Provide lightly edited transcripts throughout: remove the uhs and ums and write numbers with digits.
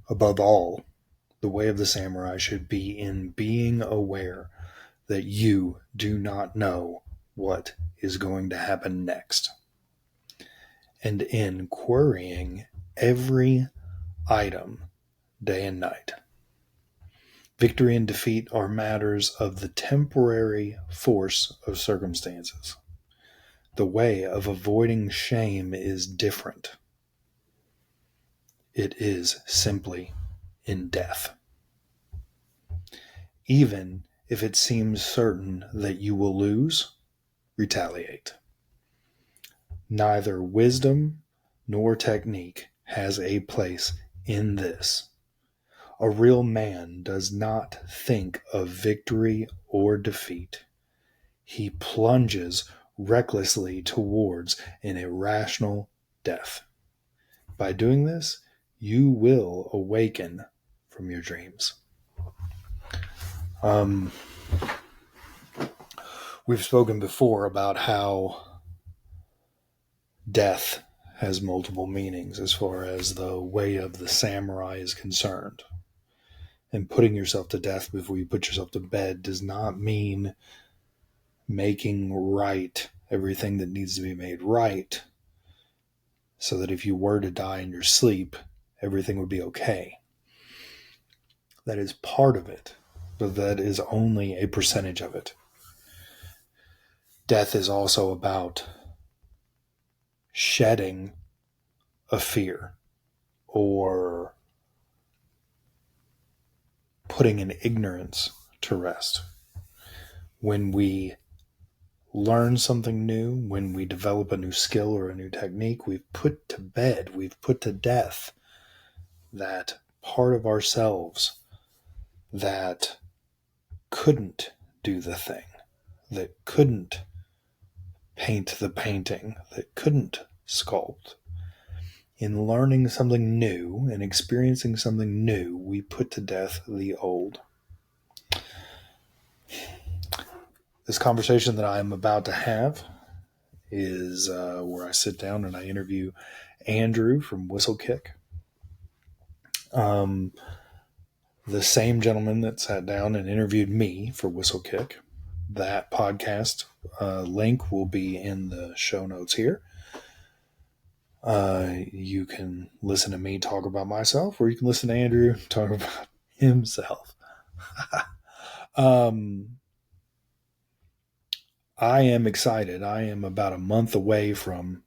Above all, the way of the samurai should be in being aware that you do not know what is going to happen next, and in querying every item day and night. Victory and defeat are matters of the temporary force of circumstances. The way of avoiding shame is different. It is simply in death. Even if it seems certain that you will lose, retaliate. Neither wisdom nor technique has a place in this. A real man does not think of victory or defeat. He plunges recklessly towards an irrational death. By doing this, you will awaken from your dreams. We've spoken before about how death has multiple meanings as far as the way of the samurai is concerned. And putting yourself to death before you put yourself to bed does not mean making right everything that needs to be made right, so that if you were to die in your sleep, everything would be okay. That is part of it, but that is only a percentage of it. Death is also about shedding a fear or putting an ignorance to rest. When we learn something new, when we develop a new skill or a new technique, we've put to bed, we've put to death that part of ourselves that couldn't do the thing, that couldn't paint the painting, that couldn't sculpt. In learning something new and experiencing something new, we put to death the old. This conversation that I am about to have is where I sit down and I interview Andrew from Whistlekick. The same gentleman that sat down and interviewed me for Whistlekick. That podcast link will be in the show notes here. You can listen to me talk about myself, or you can listen to Andrew talk about himself. I am excited. I am about a month away from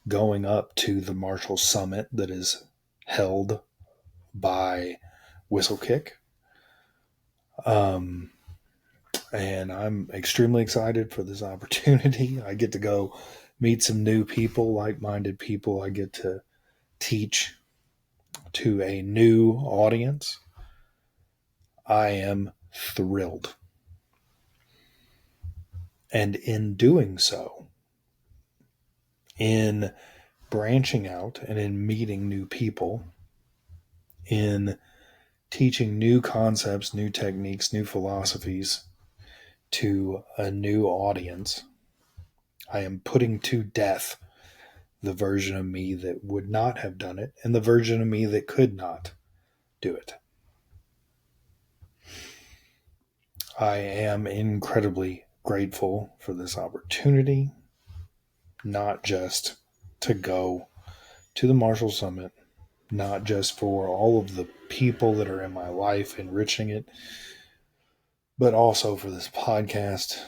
going up to the Marshall Summit that is held by Whistlekick. And I'm extremely excited for this opportunity. I get to go meet some new people, like-minded people. I get to teach to a new audience. I am thrilled. And in doing so, in branching out and in meeting new people, in teaching new concepts, new techniques, new philosophies to a new audience, I am putting to death the version of me that would not have done it and the version of me that could not do it. I am incredibly grateful for this opportunity, not just to go to the Marshall Summit, not just for all of the people that are in my life enriching it, but also for this podcast,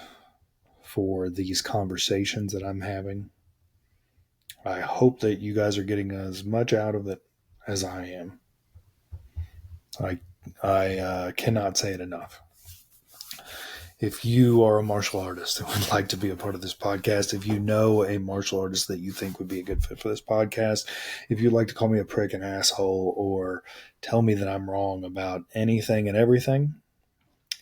for these conversations that I'm having. I hope that you guys are getting as much out of it as I am. I cannot say it enough. If you are a martial artist and would like to be a part of this podcast, if you know a martial artist that you think would be a good fit for this podcast, if you'd like to call me a prick, an asshole, or tell me that I'm wrong about anything and everything,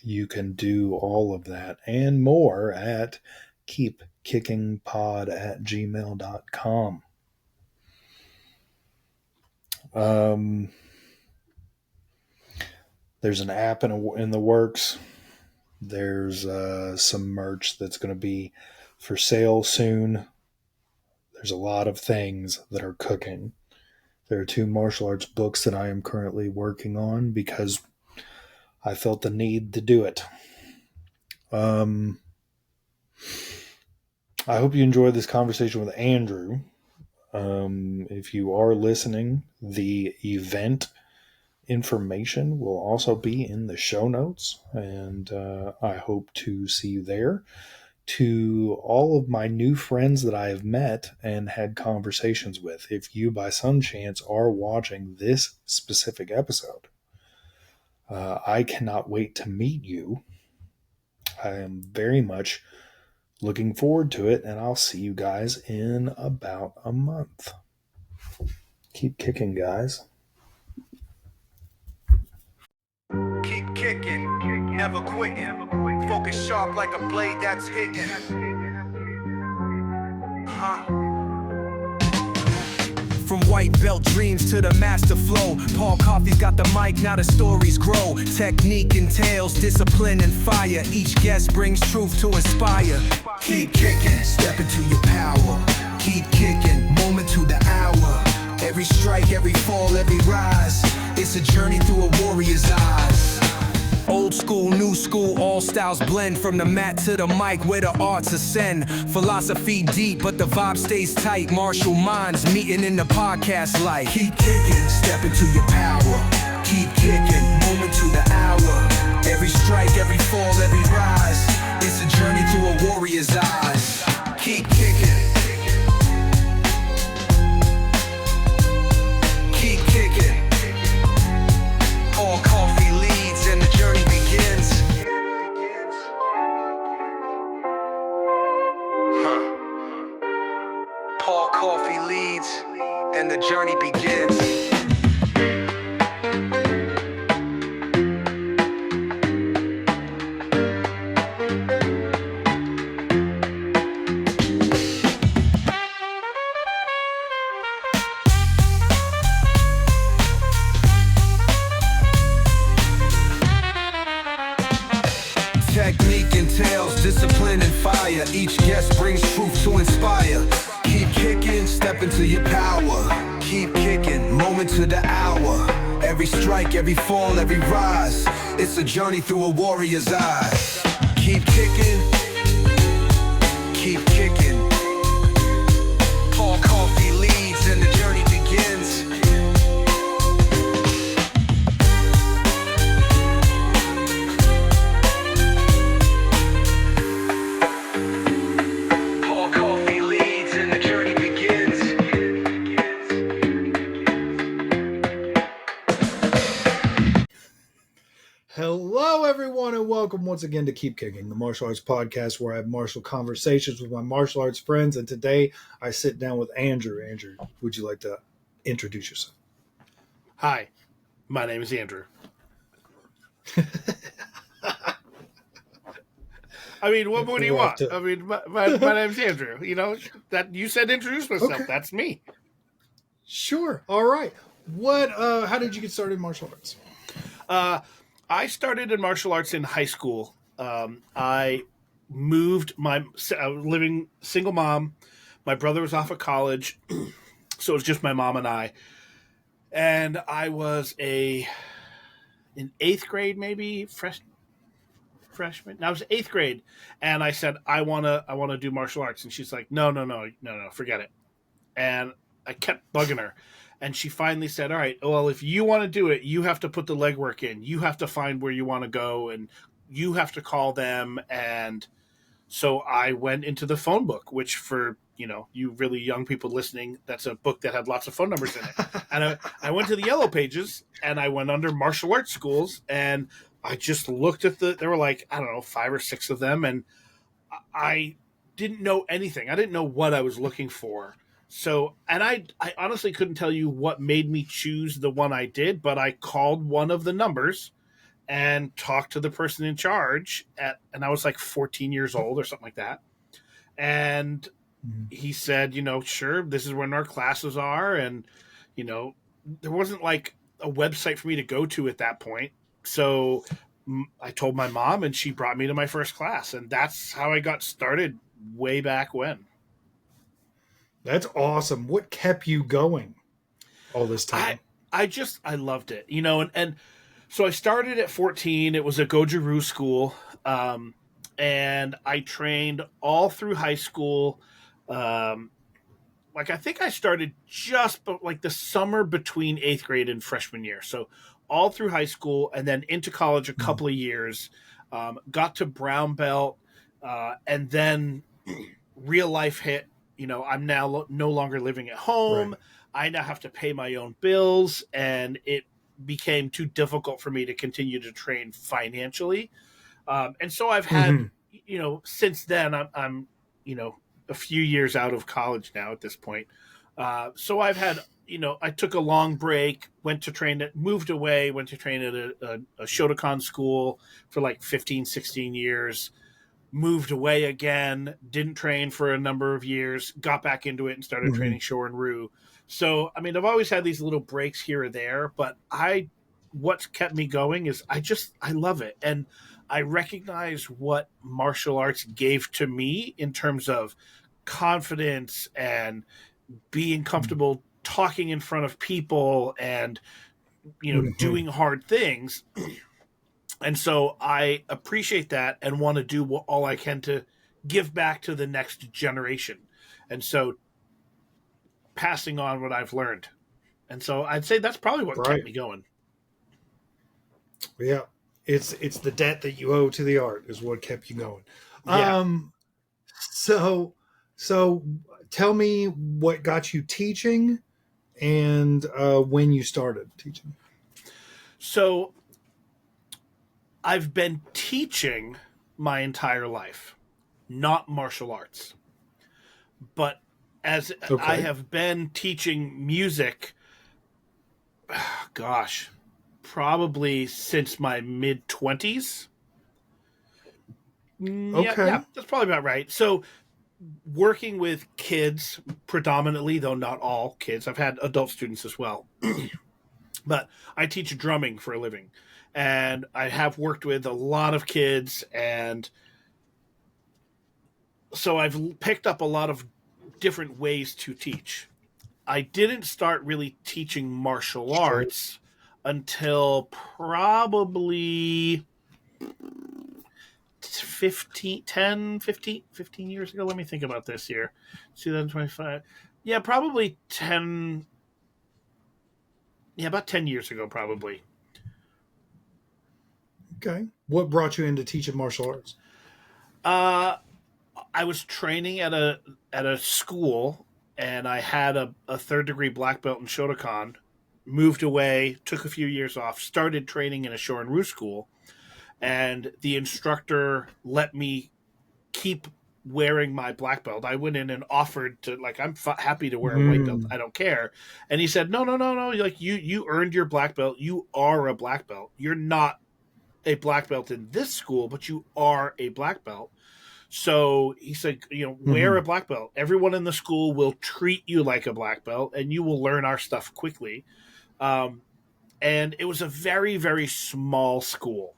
you can do all of that and more at keepkickingpod@gmail.com. There's an app in the works. There's some merch that's going to be for sale soon. There's a lot of things that are cooking. There are 2 martial arts books that I am currently working on because I felt the need to do it. I hope you enjoyed this conversation with Andrew. If you are listening, the event information will also be in the show notes, and I hope to see you there. To all of my new friends that I have met and had conversations with, if you by some chance are watching this specific episode, I cannot wait to meet you. I am very much looking forward to it, and I'll see you guys in about a month. Keep kicking, guys. Keep kicking, never quitting. Focus sharp like a blade that's hitting. From white belt dreams to the master flow, Paul Coffey's got the mic, now the stories grow. Technique entails discipline and fire. Each guest brings truth to inspire. Keep kicking, step into your power. Keep kicking, moment to the hour. Every strike, every fall, every rise, it's a journey through a warrior's eyes. Old school, new school, all styles blend. From the mat to the mic, where the arts ascend. Philosophy deep, but the vibe stays tight. Martial minds meeting in the podcast light. Keep kicking, step into your power. Keep kicking, moment to the hour. Every strike, every fall, every rise, it's a journey through a warrior's eyes. Keep kicking. Keep kicking. Paul Coffey leads and the journey begins. Paul Coffey leads and the journey begins. Technique entails discipline and fire. Each guest brings truth to inspire. Keep kicking, step into your power. Keep kicking, moment to the hour. Every strike, every fall, every rise, it's a journey through a warrior's eyes. Keep kicking. Keep kicking. Paul Coffey leads and the journey begins. Hello, everyone, and welcome once again to Keep Kicking, the martial arts podcast where I have martial conversations with my martial arts friends. And today I sit down with Andrew. Andrew, would you like to introduce yourself? Hi, my name is Andrew. I mean, what more do you want? I mean, my name's Andrew. You know, that you said introduce myself. Okay. That's me. Sure. All right. How did you get started in martial arts? I started in martial arts in high school. I moved living single mom. My brother was off of college, so it was just my mom and I. And I was in 8th grade, maybe freshman. I was 8th grade, and I said I wanna do martial arts, and she's like, no, forget it. And I kept bugging her. And she finally said, all right, well, if you want to do it, you have to put the legwork in. You have to find where you want to go, and you have to call them. And so I went into the phone book, which for, you really young people listening, that's a book that had lots of phone numbers in it. And I went to the yellow pages, and I went under martial arts schools, and I just looked at there were like, I don't know, 5 or 6 of them. And I didn't know anything. I didn't know what I was looking for. So, and I honestly couldn't tell you what made me choose the one I did, but I called one of the numbers and talked to the person in charge and I was like 14 years old or something like that. And he said, sure, this is when our classes are. And, there wasn't like a website for me to go to at that point. So I told my mom and she brought me to my first class. And that's how I got started way back when. That's awesome. What kept you going? all this I time? I loved it, and so I started at 14. It was a Goju-Ryu school, and I trained all through high school. Um, like I think I started like the summer between eighth grade and freshman year, so all through high school, and then into college a Mhm. couple of years. Got to brown belt, and then real life hit. I'm now no longer living at home. Right. I now have to pay my own bills, and it became too difficult for me to continue to train financially. And so I've had, Hmm. since then, I'm a few years out of college now at this point. So I've had, I took a long break, went to train at, moved away, went to train at a Shotokan school for like 15, 16 years, moved away again, didn't train for a number of years, got back into it and started Hmm. training Shore and Ryu. So, I mean, I've always had these little breaks here or there, but what's kept me going is I love it. And I recognize what martial arts gave to me in terms of confidence and being comfortable talking in front of people and, Hmm. doing hard things. And so I appreciate that and want to do all I can to give back to the next generation. And so passing on what I've learned. And so I'd say that's probably what kept Right. me going. Yeah. It's the debt that you owe to the art is what kept you going. Yeah. Um. So so tell me what got you teaching and when you started teaching. So I've been teaching my entire life, not martial arts. But as I Okay. have been teaching music, gosh, probably since my mid 20s. Yeah, yeah, Okay. that's probably about right. So working with kids predominantly, though not all kids. I've had adult students as well, but I teach drumming for a living, and I have worked with a lot of kids, and so I've picked up a lot of different ways to teach. I didn't start really teaching martial Sure. arts until probably 15 years ago. Let me think about this here. 2025. Yeah, probably 10. Yeah, about 10 years ago, probably. Okay. What brought you into teaching martial arts? Uh, I was training at a school, and I had a third degree black belt in Shotokan. Moved away, took a few years off, started training in a Shorin-ryu school, and the instructor let me keep wearing my black belt. I went in and offered to, like, I'm happy to wear a white belt. Mm. I don't care. And he said, no, no, no, no. Like, you earned your black belt. You are a black belt. You're not a black belt in this school, but you are a black belt. So he said, wear Hmm. a black belt. Everyone in the school will treat you like a black belt, and you will learn our stuff quickly. Um, and it was a very, very small school.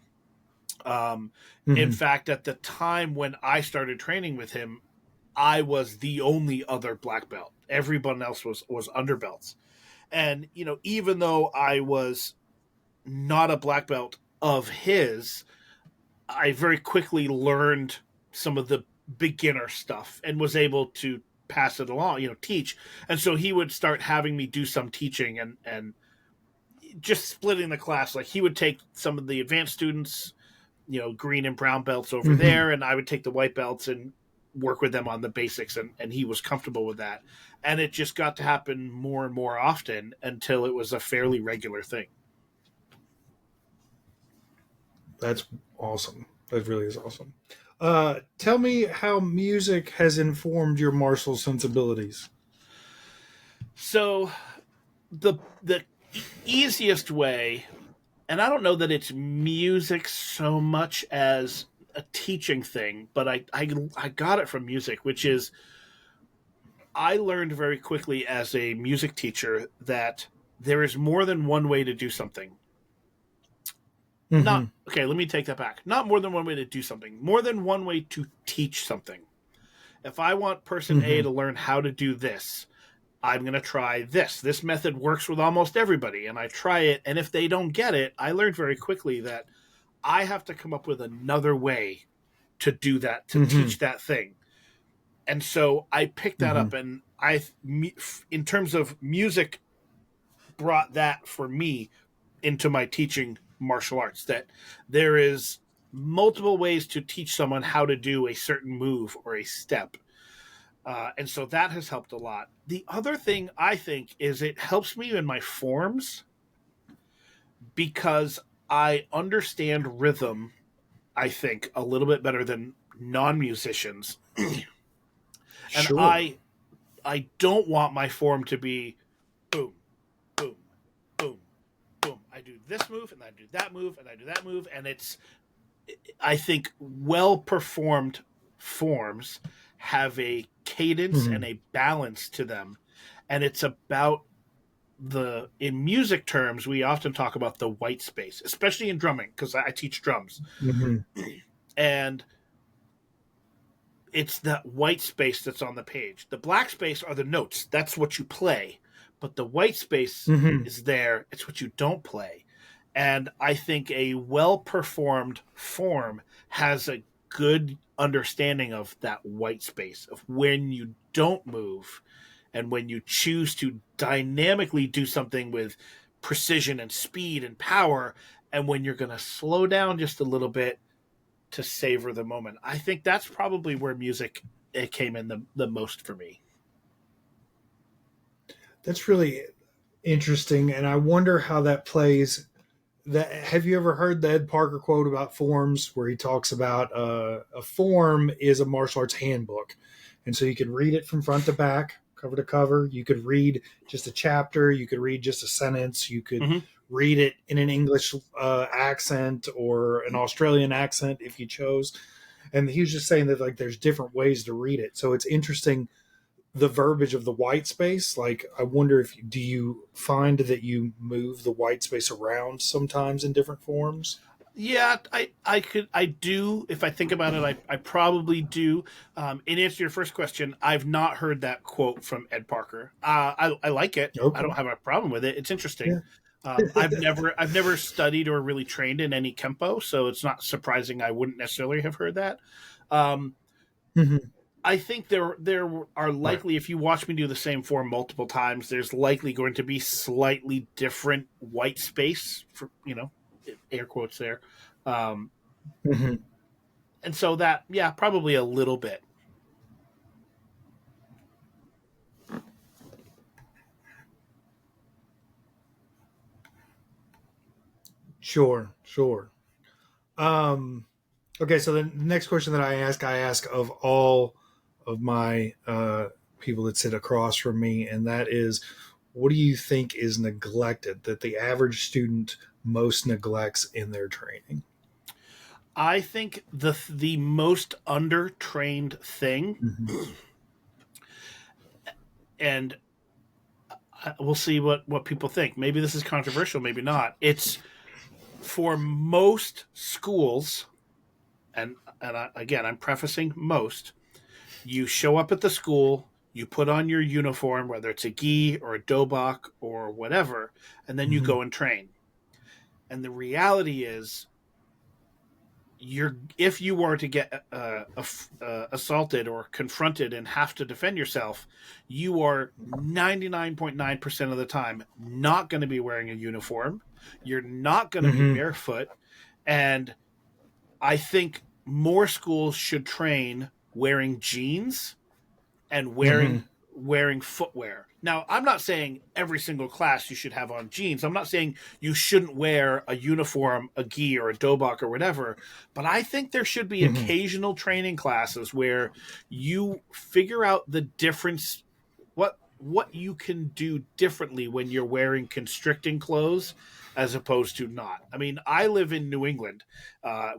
Um, in Hmm. fact, at the time when I started training with him, I was the only other black belt. Everyone else was underbelts. And even though I was not a black belt of his, I very quickly learned some of the beginner stuff and was able to pass it along, teach. And so he would start having me do some teaching and just splitting the class. Like he would take some of the advanced students, green and brown belts over Hmm. there, and I would take the white belts and work with them on the basics, and he was comfortable with that. And it just got to happen more and more often until it was a fairly regular thing. That's awesome. That really is awesome. Tell me how music has informed your martial sensibilities. So the easiest way, and I don't know that it's music so much as a teaching thing, but I got it from music, which is I learned very quickly as a music teacher that there is more than one way to do something. Not Hmm. okay, let me take that back. Not more than one way to do something, more than one way to teach something. If I want person A Hmm. to learn how to do this, I'm going to try this. This method works with almost everybody. And I try it. And if they don't get it, I learned very quickly that I have to come up with another way to do that, to Mm-hmm. teach that thing. And so I picked that Mm-hmm. up, and in terms of music, brought that for me into my teaching martial arts, that there is multiple ways to teach someone how to do a certain move or a step. And so that has helped a lot. The other thing I think is it helps me in my forms because I understand rhythm, I think, a little bit better than non-musicians. And Sure. I don't want my form to be boom, boom, boom, boom. I do this move and I do that move and I do that move, and it's, I think, well performed forms have a cadence Mm-hmm. and a balance to them, and it's about the, in music terms we often talk about the white space, especially in drumming because I teach drums, Mm-hmm. and it's that white space that's on the page. The black space are the notes. That's what you play. But the white space Mm-hmm. is there. It's what you don't play. And I think a well performed form has a good understanding of that white space, of when you don't move and when you choose to dynamically do something with precision and speed and power, and when you're going to slow down just a little bit to savor the moment. I think that's probably where music, it came in the most for me. That's really interesting, and I wonder how that plays. That, have you ever heard the Ed Parker quote about forms, where he talks about a form is a martial arts handbook, and so you can read it from front to back, cover to cover. You could read just a chapter. You could read just a sentence. You could Mm-hmm. read it in an English accent or an Australian accent if you chose. And he was just saying that like there's different ways to read it. So it's interesting, the verbiage of the white space. Like, I wonder if do you find that you move the white space around sometimes in different forms? Yeah, I do. If I think about it, I probably do. In answer to your first question, I've not heard that quote from Ed Parker. I like it. I Okay. don't have a problem with it. It's interesting. Yeah. I've never studied or really trained in any kempo, so it's not surprising I wouldn't necessarily have heard that. Um, Hmm. I think there are Right. likely, if you watch me do the same form multiple times, there's likely going to be slightly different white space for, air quotes there, um, Hmm. and so that, yeah, probably a little bit. Sure. Sure. Um, okay. So the next question that I ask of all of my people that sit across from me, and that is, what do you think is neglected, that the average student most neglects in their training? I think the most undertrained thing, Hmm. and we'll see what people think. Maybe this is controversial, maybe not. It's for most schools, again, I'm prefacing most. You show up at the school, you put on your uniform, whether it's a gi or a dobak or whatever, and then you Hmm. go and train. And the reality is, if you were to get assaulted or confronted and have to defend yourself, you are 99.9% of the time not going to be wearing a uniform. You're not going to be Hmm. barefoot. And I think more schools should train wearing jeans and Hmm. wearing footwear. Now, I'm not saying every single class you should have on jeans. I'm not saying you shouldn't wear a uniform, a gi, or a dobak or whatever. But I think there should be Hmm. occasional training classes where you figure out the difference, what you can do differently when you're wearing constricting clothes as opposed to not. I mean, I live in New England.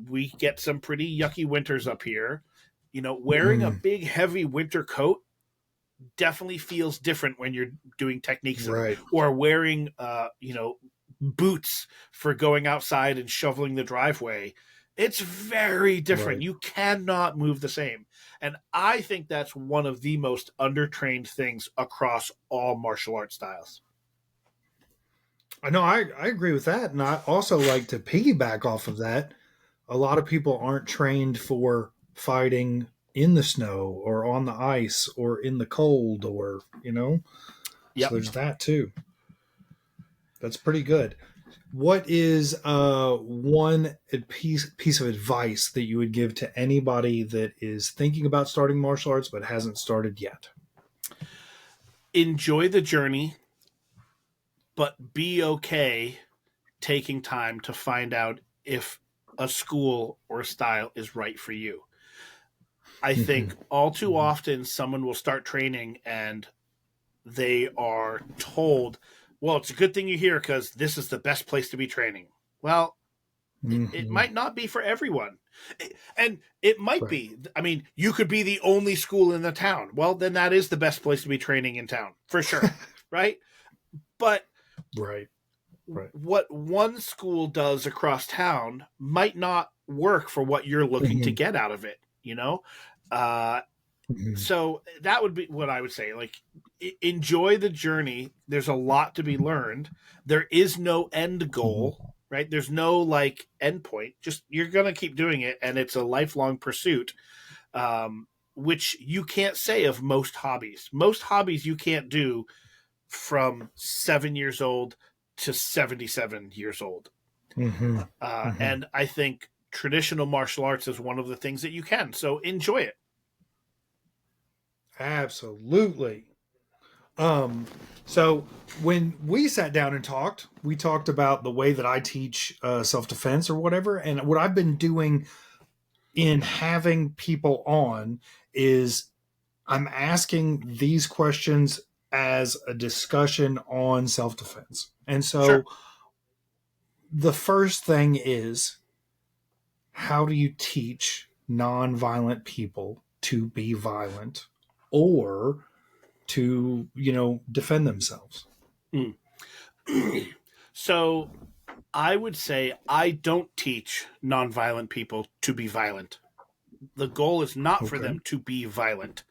We get some pretty yucky winters up here. Wearing a Hmm. big, heavy winter coat definitely feels different when you're doing techniques, Right. or wearing boots for going outside and shoveling the driveway. It's very different. Right. You cannot move the same. And I think that's one of the most undertrained things across all martial arts styles. I know I agree with that. And I also like to piggyback off of that. A lot of people aren't trained for fighting in the snow or on the ice or in the cold or, so Yep. there's that too. That's pretty good. What is one piece of advice that you would give to anybody that is thinking about starting martial arts but hasn't started yet? Enjoy the journey, but be okay taking time to find out if a school or a style is right for you. I think all too often someone will start training and they are told, well, it's a good thing you're here because this is the best place to be training. Well, it might not be for everyone. And it might Right. be. I mean, you could be the only school in the town. Well, then that is the best place to be training in town, for sure. Right? But Right. Right. what one school does across town might not work for what you're looking to get out of it, you know? So that would be what I would say. Like, enjoy the journey. There's a lot to be learned. There is no end goal, right? There's no like end point. Just you're gonna keep doing it, and it's a lifelong pursuit, which you can't say of most hobbies. Most hobbies you can't do from 7 years old to 77 years old. And I think traditional martial arts is one of the things that you can. So enjoy it. Absolutely. So when we sat down and talked, we talked about the way that I teach self-defense or whatever. And what I've been doing in having people on is I'm asking these questions as a discussion on self-defense. And so Sure. the first thing is, how do you teach non-violent people to be violent or to, defend themselves? So I would say I don't teach nonviolent people to be violent. The goal is not for them to be violent.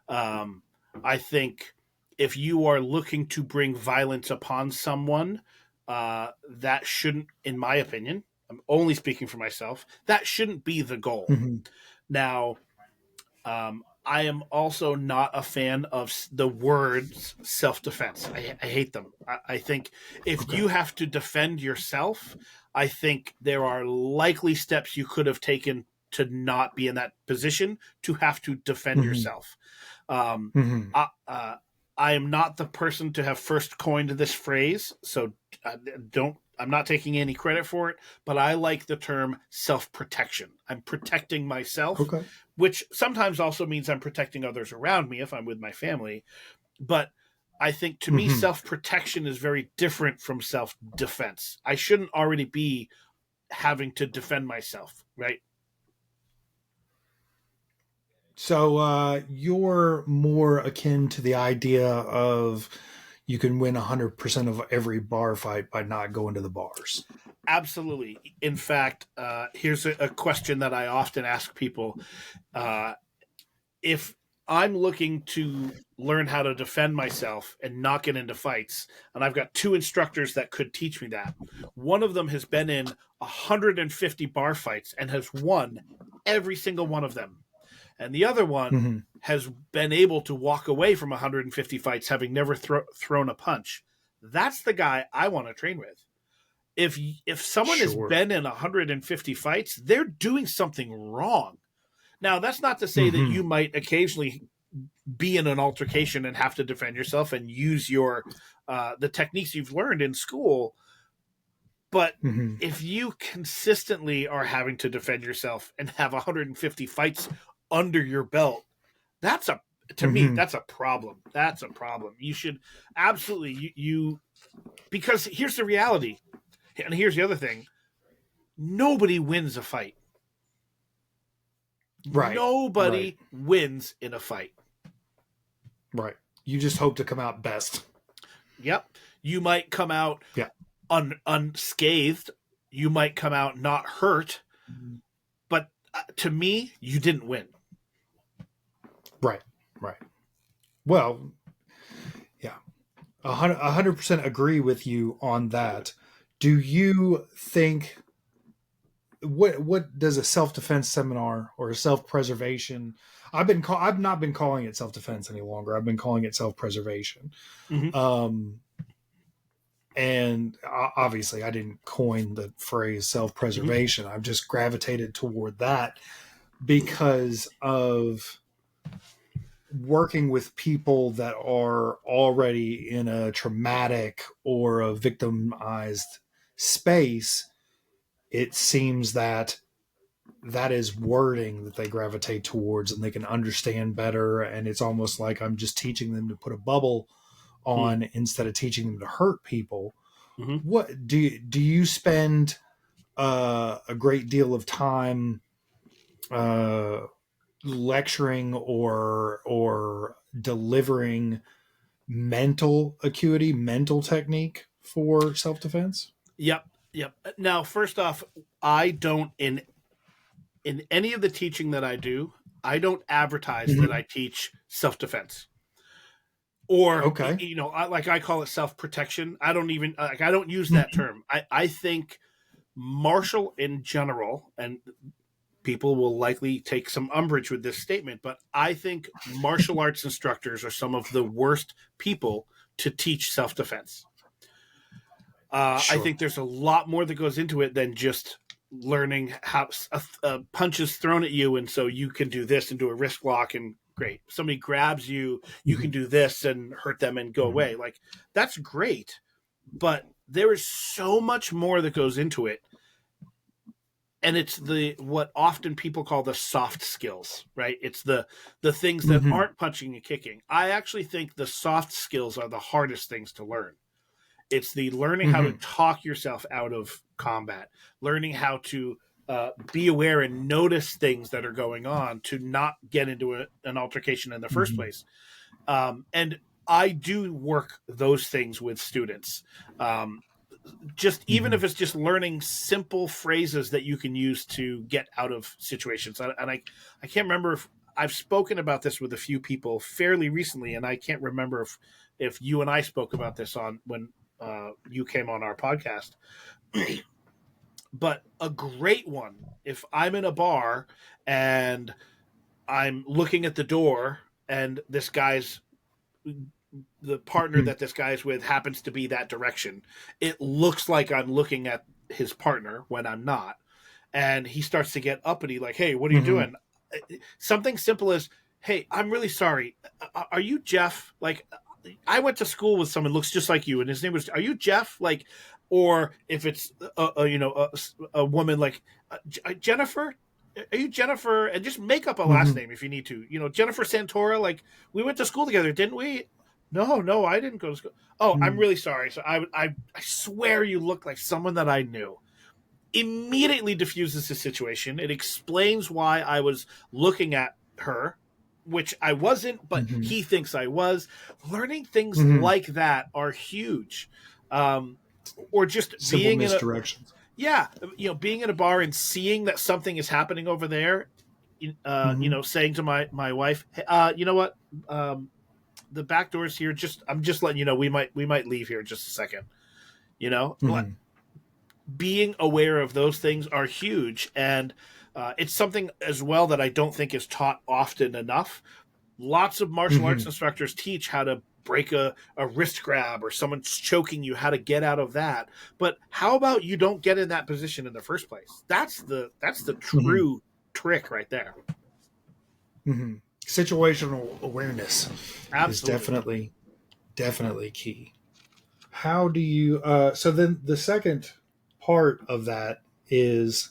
I think if you are looking to bring violence upon someone, that shouldn't, in my opinion, I'm only speaking for myself, that shouldn't be the goal. Now, I am also not a fan of the words self-defense. I hate them. I think if you have to defend yourself, I think there are likely steps you could have taken to not be in that position to have to defend yourself. I am not the person to have first coined this phrase, so I'm not taking any credit for it, but I like the term self-protection. I'm protecting myself, which sometimes also means I'm protecting others around me if I'm with my family. But I think to me, self-protection is very different from self-defense. I shouldn't already be having to defend myself, right? So you're more akin to the idea of you can win 100% of every bar fight by not going to the bars. Absolutely. In fact, here's a question that I often ask people. If I'm looking to learn how to defend myself and not get into fights, and I've got two instructors that could teach me that. One of them has been in 150 bar fights and has won every single one of them. And the other one has been able to walk away from 150 fights having never thrown a punch. That's the guy I want to train with. If someone has been in 150 fights, they're doing something wrong. Now, that's not to say that you might occasionally be in an altercation and have to defend yourself and use your the techniques you've learned in school. But if you consistently are having to defend yourself and have 150 fights under your belt, to me, that's a problem. That's a problem. You should absolutely, because here's the reality. And here's the other thing. Nobody wins a fight. Nobody wins in a fight. Right. You just hope to come out best. Yep. You might come out unscathed. You might come out not hurt. To me, you didn't win. Right. Right. Well, yeah, 100% agree with you on that. Do you think what does a self defense seminar or a self preservation? I've not been calling it self defense any longer. I've been calling it self preservation. Mm-hmm. Um, and obviously, I didn't coin the phrase self preservation. Mm-hmm. I've just gravitated toward that because of working with people that are already in a traumatic or a victimized space. It seems that that is wording that they gravitate towards and they can understand better. And it's almost like I'm just teaching them to put a bubble on instead of teaching them to hurt people. Mm-hmm. What do you spend a great deal of time uh, lecturing or delivering mental acuity, mental technique for self defense? Yep. Yep. Now, first off, I don't in any of the teaching that I do, I don't advertise that I teach self defense. Or Okay. like I call it self protection. I don't even like I don't use that term. I think martial in general, and people will likely take some umbrage with this statement, but I think martial arts instructors are some of the worst people to teach self defense. I Sure. think there's a lot more that goes into it than just learning how a punch is thrown at you, and so you can do this and do a wrist lock, and great. Somebody grabs you, you can do this and hurt them and go away. Like that's great, but there is so much more that goes into it. And it's what often people call the soft skills, right? It's the things that aren't punching and kicking. I actually think the soft skills are the hardest things to learn. It's the learning how to talk yourself out of combat, learning how to be aware and notice things that are going on to not get into an altercation in the first place. And I do work those things with students. Just even if it's just learning simple phrases that you can use to get out of situations. And I can't remember if I've spoken about this with a few people fairly recently, and I can't remember if you and I spoke about this on when you came on our podcast. But a great one, if I'm in a bar and I'm looking at the door and the partner that this guy's with happens to be that direction, it looks like I'm looking at his partner when I'm not. And he starts to get uppity, like, hey, what are you doing? Something simple as, hey, I'm really sorry. Are you Jeff? Like, I went to school with someone who looks just like you, and his name was, are you Jeff? Like, or if it's, a woman like, Jennifer? Are you Jennifer? And just make up a last name if you need to. Jennifer Santora, like, we went to school together, didn't we? No, I didn't go to school. Oh, I'm really sorry. So I swear you look like someone that I knew. Immediately diffuses the situation. It explains why I was looking at her, which I wasn't, but he thinks I was. Learning things like that are huge. Or just Simple being misdirections. being in a bar and seeing that something is happening over there. Saying to my wife, hey, you know what? The back door's here. I'm just letting you know we might leave here in just a second. Being aware of those things are huge, and it's something as well that I don't think is taught often enough. Lots of martial arts instructors teach how to break a wrist grab or someone's choking you, how to get out of that. But how about you don't get in that position in the first place? That's the true trick right there. Situational awareness is definitely key. How do you so then the second part of that is,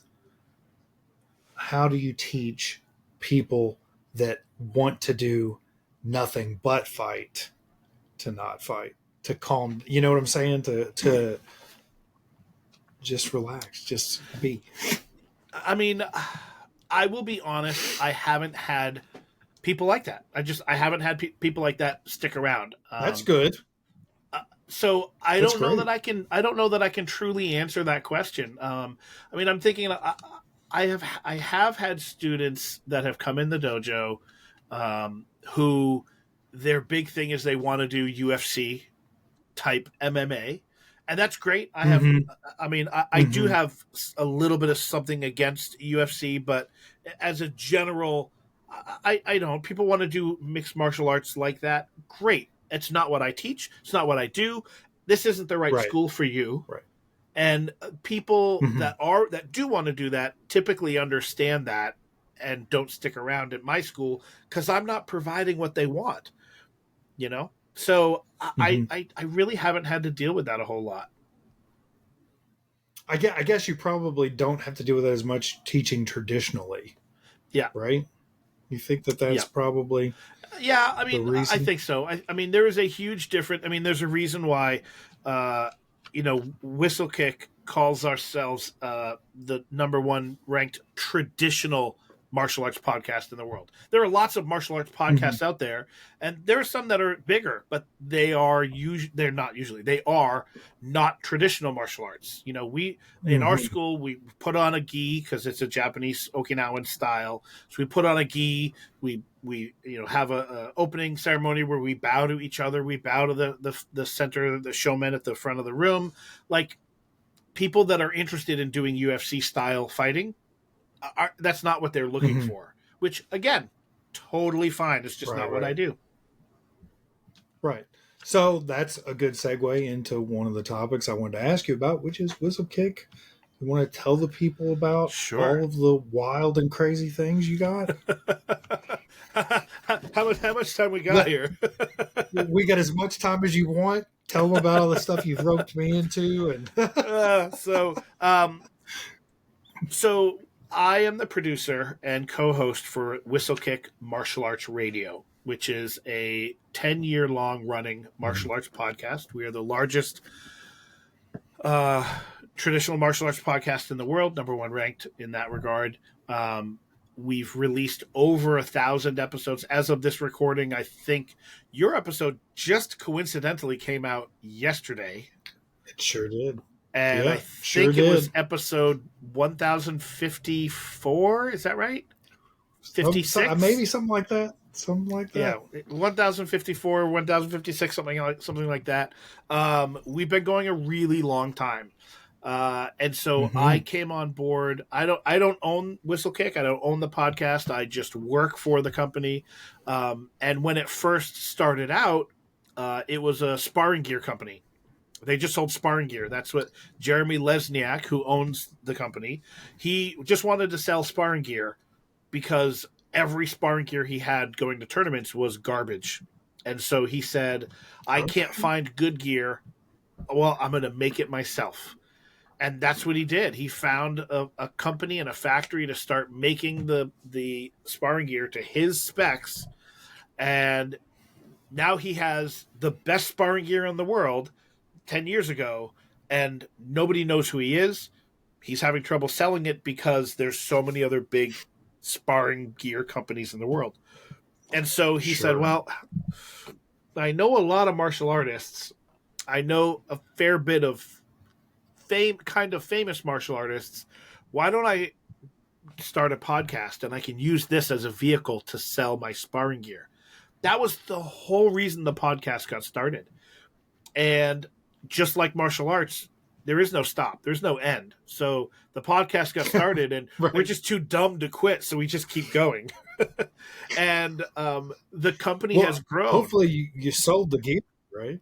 how do you teach people that want to do nothing but fight to not fight, to calm, you know what I'm saying, to just relax, just be? I mean, I will be honest, I haven't had people like that. I haven't had people like that stick around. That's good. So I That's don't know great. that I can truly answer that question. I mean, I'm thinking I have had students that have come in the dojo, who their big thing is they want to do UFC type MMA, and that's great. Mm-hmm. I do Mm-hmm. have a little bit of something against UFC, but as a general, I don't. People want to do mixed martial arts like that. Great. It's not what I teach. It's not what I do. This isn't the right Right. school for you. Right. And people Mm-hmm. that do want to do that typically understand that and don't stick around at my school because I'm not providing what they want. You know, so Mm-hmm. I really haven't had to deal with that a whole lot. I guess you probably don't have to deal with it as much teaching traditionally, Yeah, right? You think that that's yeah, probably yeah. the I reason? think so. I mean, there is a huge difference. I mean, there's a reason why, uh, Whistlekick calls ourselves the number one ranked traditional martial arts podcast in the world. There are lots of martial arts Mm-hmm. podcasts out there, and there are some that are bigger, but they're not usually they are not traditional martial arts. We in our Mm-hmm. school we put on a gi because it's a Japanese Okinawan style. So we put on a gi. We have a opening ceremony where we bow to each other. We bow to the center, the showman at the front of the room, like people that are interested in doing UFC style fighting. That's not what they're looking Mm-hmm. for. Which again, totally fine. It's just Right. not what I Right. do. Right. So that's a good segue into one of the topics I wanted to ask you about, which is Whistlekick. You want to tell the people about Sure. all of the wild and crazy things you got? how much time we got Let here? we got as much time as you want. Tell them about all the stuff you've roped me into, and uh, so um, so I am the producer and co-host for Whistlekick Martial Arts Radio, which is a 10-year long running martial arts podcast. We are the largest uh, traditional martial arts podcast in the world, number one ranked in that regard. Um, we've released over 1,000 episodes as of this recording. I think your episode just coincidentally came out yesterday, it sure did. and I Yeah, sure think it was did. episode 1054. Is that right? Maybe 56? something like that. Something like Yeah, that. 1054, 1056, something like that. We've been going a really long time. And so I Mm-hmm. came on board. I don't own Whistlekick. I don't own the podcast. I just work for the company. And when it first started out, it was a sparring gear company. They just sold sparring gear. That's what Jeremy Lesniak, who owns the company, he just wanted to sell sparring gear because every sparring gear he had going to tournaments was garbage. And so he said, I can't Okay. find good gear. Well, I'm going to make it myself. And that's what he did. He found a company and a factory to start making the sparring gear to his specs. And now he has the best sparring gear in the world 10 years ago, and nobody knows who he is. He's having trouble selling it because there's so many other big sparring gear companies in the world. And so he said, Sure. well, I know a lot of martial artists. I know a fair bit of kind of famous martial artists. Why don't I start a podcast and I can use this as a vehicle to sell my sparring gear? That was the whole reason the podcast got started. And just like martial arts, there is no stop. There's no end. So the podcast got started, and we're Right. just too dumb to quit. So we just keep going. And the company has Well, grown. hopefully you sold the gear, right?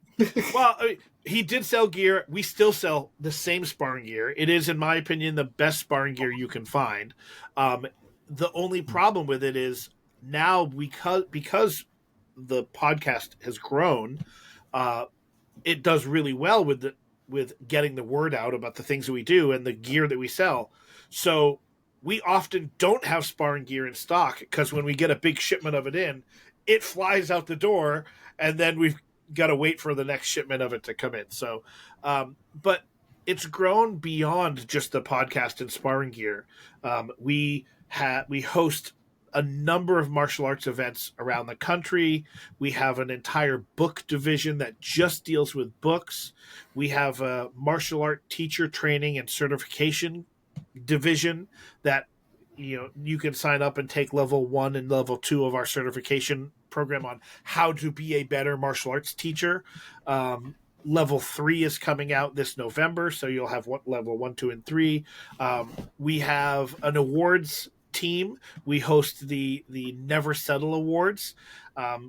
Well, he did sell gear. We still sell the same sparring gear. It is, in my opinion, the best sparring gear you can find. Um, the only problem with it is now because the podcast has grown, uh, it does really well with getting the word out about the things that we do and the gear that we sell. So we often don't have sparring gear in stock because when we get a big shipment of it in, it flies out the door, and then we've got to wait for the next shipment of it to come in. So, but it's grown beyond just the podcast and sparring gear. We host a number of martial arts events around the country. We have an entire book division that just deals with books. We have a martial art teacher training and certification division that you can sign up and take level 1 and level 2 of our certification program on how to be a better martial arts teacher. Level 3 is coming out this November, so you'll have level 1, 2, and 3. We have an awards team. We host the Never Settle Awards,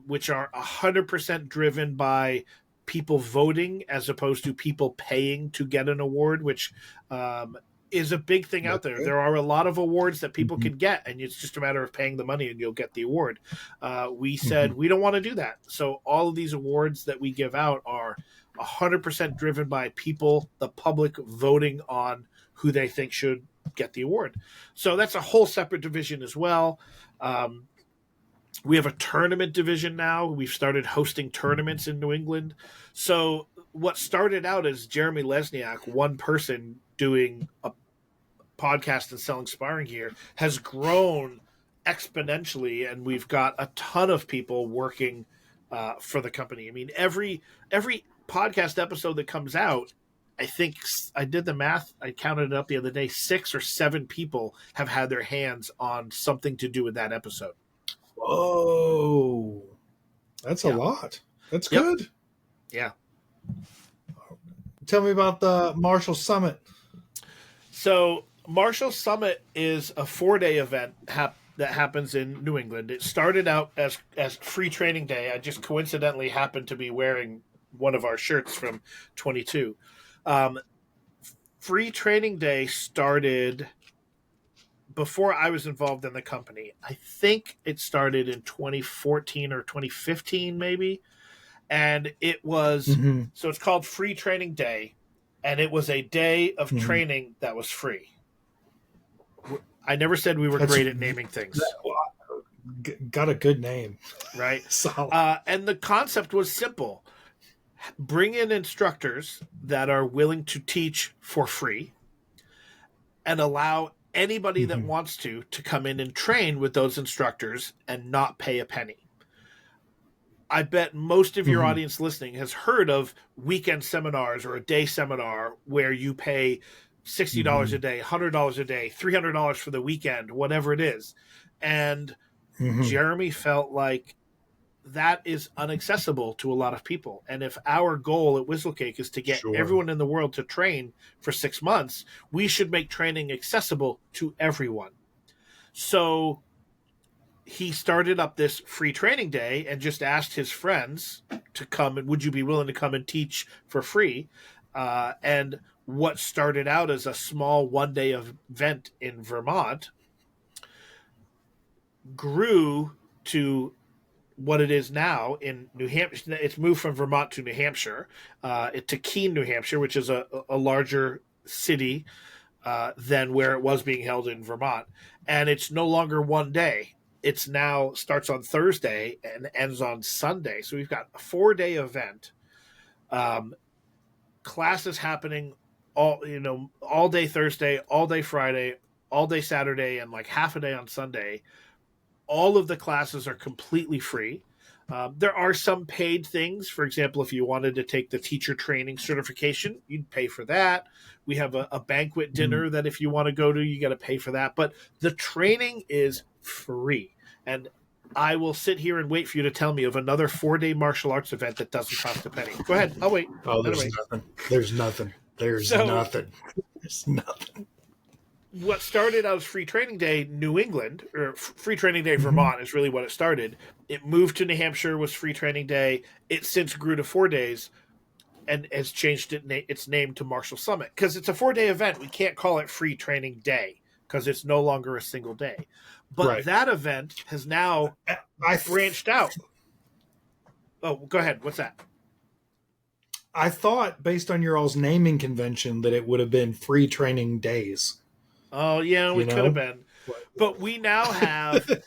which are 100% driven by people voting as opposed to people paying to get an award, which is a big thing out there. There are a lot of awards that people can get, and it's just a matter of paying the money and you'll get the award. We said we don't want to do that. So all of these awards that we give out are 100% driven by people, the public, voting on who they think should get the award. So that's a whole separate division as well. We have a tournament division now. We've started hosting tournaments in New England. So what started out as Jeremy Lesniak, one person doing a podcast and selling sparring gear, has grown exponentially, and we've got a ton of people working for the company. I mean, every podcast episode that comes out, I think I did the math, I counted it up the other day, 6 or 7 people have had their hands on something to do with that episode. Whoa, that's a lot. That's good. Yeah. Tell me about the Marshall Summit. So Marshall Summit is a 4-day event that happens in New England. It started out as free training day. I just coincidentally happened to be wearing one of our shirts from 22. Free training day started before I was involved in the company. I think it started in 2014 or 2015 maybe. And it was, so it's called Free Training Day. And it was a day of training that was free. I never said we were great at naming things. Got a good name. Right? Solid. And the concept was simple. Bring in instructors that are willing to teach for free and allow anybody that wants to come in and train with those instructors and not pay a penny. I bet most of your audience listening has heard of weekend seminars or a day seminar where you pay $60 a day, $100 a day, $300 for the weekend, whatever it is. And Jeremy felt like that is inaccessible to a lot of people. And if our goal at Whistlekick is to get everyone in the world to train for 6 months, we should make training accessible to everyone. So he started up this free training day and just asked his friends to come and would you be willing to come and teach for free? And what started out as a small 1-day event in Vermont grew to what it is now in New Hampshire. It's moved from Vermont to New Hampshire, to Keene, New Hampshire, which is a larger city than where it was being held in Vermont. And it's no longer 1 day. It's now starts on Thursday and ends on Sunday. So we've got a 4-day event. Classes happening all day Thursday, all day Friday, all day Saturday, and like half a day on Sunday. All of the classes are completely free. There are some paid things. For example, if you wanted to take the teacher training certification, you'd pay for that. We have a banquet dinner that if you want to go to, you got to pay for that. But the training is free. And I will sit here and wait for you to tell me of another 4-day martial arts event that doesn't cost a penny. Go ahead. I'll wait. Oh, there's nothing. There's nothing. What started out as Free Training Day New England, or Free Training Day Vermont is really what it started. It moved to New Hampshire, was Free Training Day. It since grew to 4 days and has changed its name to Marshall Summit. Because it's a 4-day event, we can't call it Free Training Day because it's no longer a single day. But that event has now branched out. Oh, go ahead. What's that? I thought, based on your all's naming convention, that it would have been Free Training Days. Oh, yeah, we could have been. But we now have,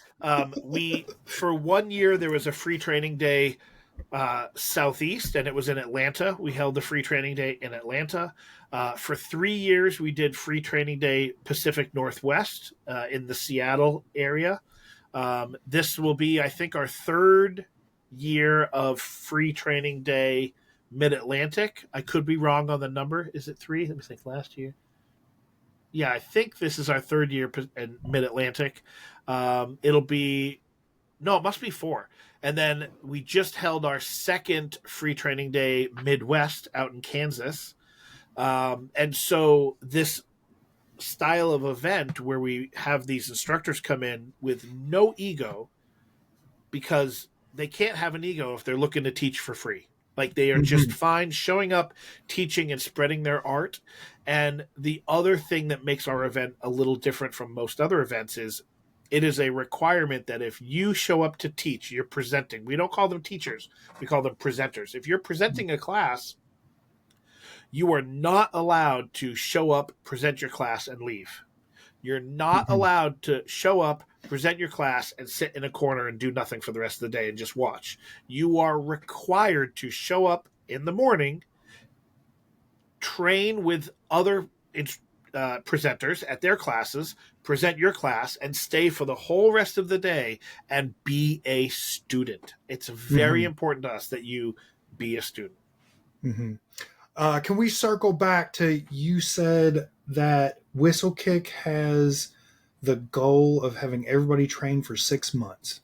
for 1 year, there was a free training day Southeast, and it was in Atlanta. We held the free training day in Atlanta. For 3 years, we did free training day Pacific Northwest in the Seattle area. This will be, I think, our 3rd year of free training day Mid-Atlantic. I could be wrong on the number. Is it 3? Let me think. Last year. yeah, I think this is our third year in Mid Atlantic. It'll be no, it must be four. And then we just held our second free training day Midwest out in Kansas. And so this style of event where we have these instructors come in with no ego, because they can't have an ego if they're looking to teach for free. Like, they are just fine showing up, teaching, and spreading their art. And the other thing that makes our event a little different from most other events is it is a requirement that if you show up to teach, you're presenting. We don't call them teachers, we call them presenters. If you're presenting a class, you are not allowed to show up, present your class, and leave. You're not allowed to show up, present your class, and sit in a corner and do nothing for the rest of the day and just watch. You are required to show up in the morning, train with other presenters at their classes, present your class, and stay for the whole rest of the day and be a student. It's very important to us that you be a student. Can we circle back to, you said that Whistlekick has the goal of having everybody train for 6 months.